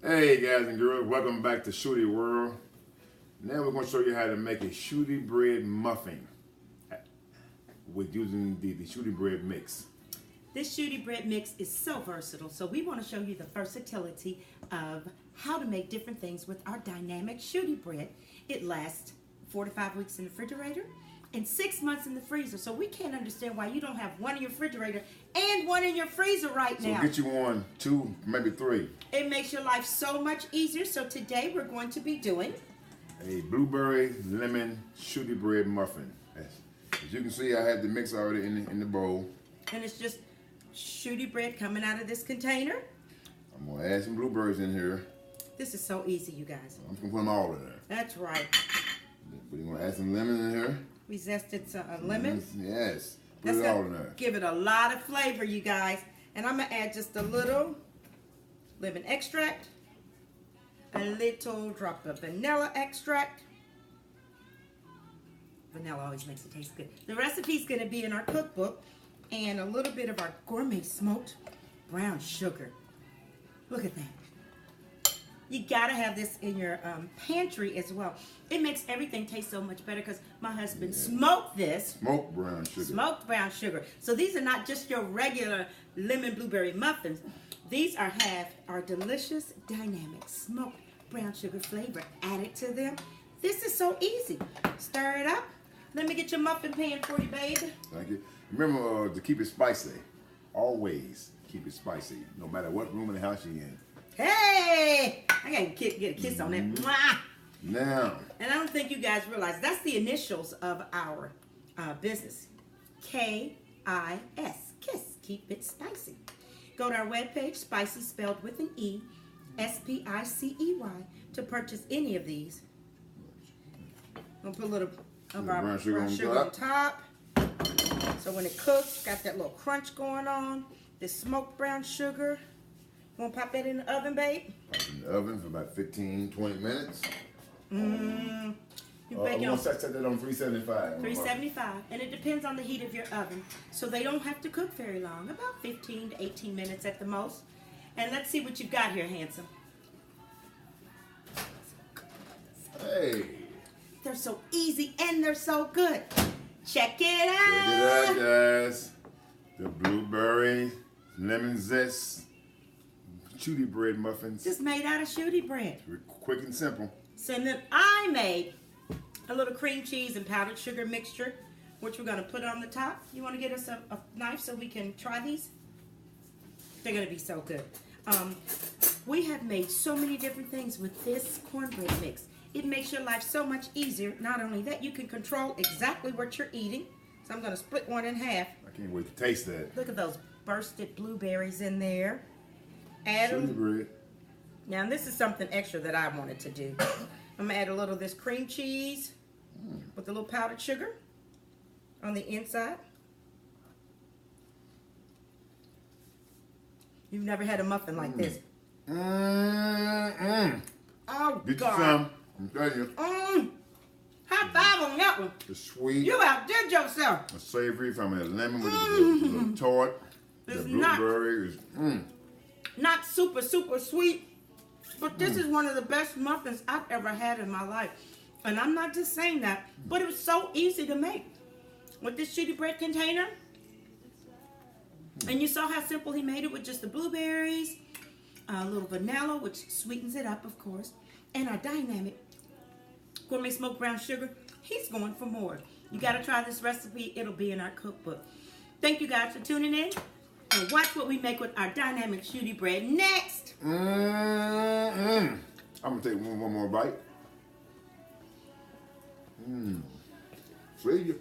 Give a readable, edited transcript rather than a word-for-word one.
Hey guys and girls, welcome back to SHOODIE World. Now we're going to show you how to make a SHOODIE bread muffin with using the SHOODIE bread mix. This SHOODIE bread mix is so versatile, so we want to show you the versatility of how to make different things with our dynamic SHOODIE bread. It lasts 4 to 5 weeks in the refrigerator and 6 months in the freezer, so we can't understand why you don't have one in your refrigerator and one in your freezer right now. So get you 1, 2, maybe 3. It makes your life so much easier. So today we're going to be doing a blueberry lemon SHOODIE bread muffin. As you can see, I have the mix already in the bowl. And it's just SHOODIE bread coming out of this container. I'm going to add some blueberries in here. This is so easy, you guys. I'm just going to put them all in there. That's right. We're going to add some lemon in here. We zested some lemon. Yes. Put That's it all in there. Give it a lot of flavor, you guys. And I'm going to add just a little lemon extract, a little drop of vanilla extract. Vanilla always makes it taste good. The recipe's going to be in our cookbook, and a little bit of our gourmet smoked brown sugar. Look at that. You gotta have this in your pantry as well. It makes everything taste so much better because my husband smoked this. Smoked brown sugar. Smoked brown sugar. So these are not just your regular lemon blueberry muffins. These have our delicious, dynamic smoked brown sugar flavor added to them. This is so easy. Stir it up. Let me get your muffin pan for you, babe. Thank you. Remember to keep it spicy. Always keep it spicy, no matter what room in the house you're in. Hey! I gotta get a kiss on that. Mwah! Now. And I don't think you guys realize that's the initials of our business. K-I-S. Kiss. Keep it spicy. Go to our webpage, spicy spelled with an E, S-P-I-C-E-Y, to purchase any of these. I'm gonna put a little of our brown sugar on top. So when it cooks, got that little crunch going on. This smoked brown sugar. Want to pop that in the oven, babe? Pop it in the oven for about 15, 20 minutes. You bake it on. on Set that on 375. 375, and it depends on the heat of your oven. So they don't have to cook very long, about 15 to 18 minutes at the most. And let's see what you've got here, handsome. Hey. They're so easy and they're so good. Check it out. Check it out, guys. The blueberry lemon zest SHOODIE bread muffins. Just made out of SHOODIE bread. Quick and simple. So then I made a little cream cheese and powdered sugar mixture, which we're going to put on the top. You want to get us a knife so we can try these? They're going to be so good. We have made so many different things with this cornbread mix. It makes your life so much easier. Not only that, you can control exactly what you're eating. So I'm going to split one in half. I can't wait to taste that. Look at those bursted blueberries in there. Add SHOODIE them. bread. Now this is something extra that I wanted to do. I'm gonna add a little of this cream cheese with a little powdered sugar on the inside. You've never had a muffin like this. Oh Get God! you some. I'm telling you. High five on that one. It's sweet. You outdid yourself. A savory from a lemon with a little tart. It's the blueberry is. Not super sweet, but this is one of the best muffins I've ever had in my life. And I'm not just saying that, but it was so easy to make. With this SHOODIE bread container, and you saw how simple he made it with just the blueberries, a little vanilla, which sweetens it up, of course, and our dynamic gourmet smoked brown sugar. He's going for more. You got to try this recipe. It'll be in our cookbook. Thank you guys for tuning in. And watch what we make with our dynamic SHOODIE bread next. I'm going to take one more bite. See you.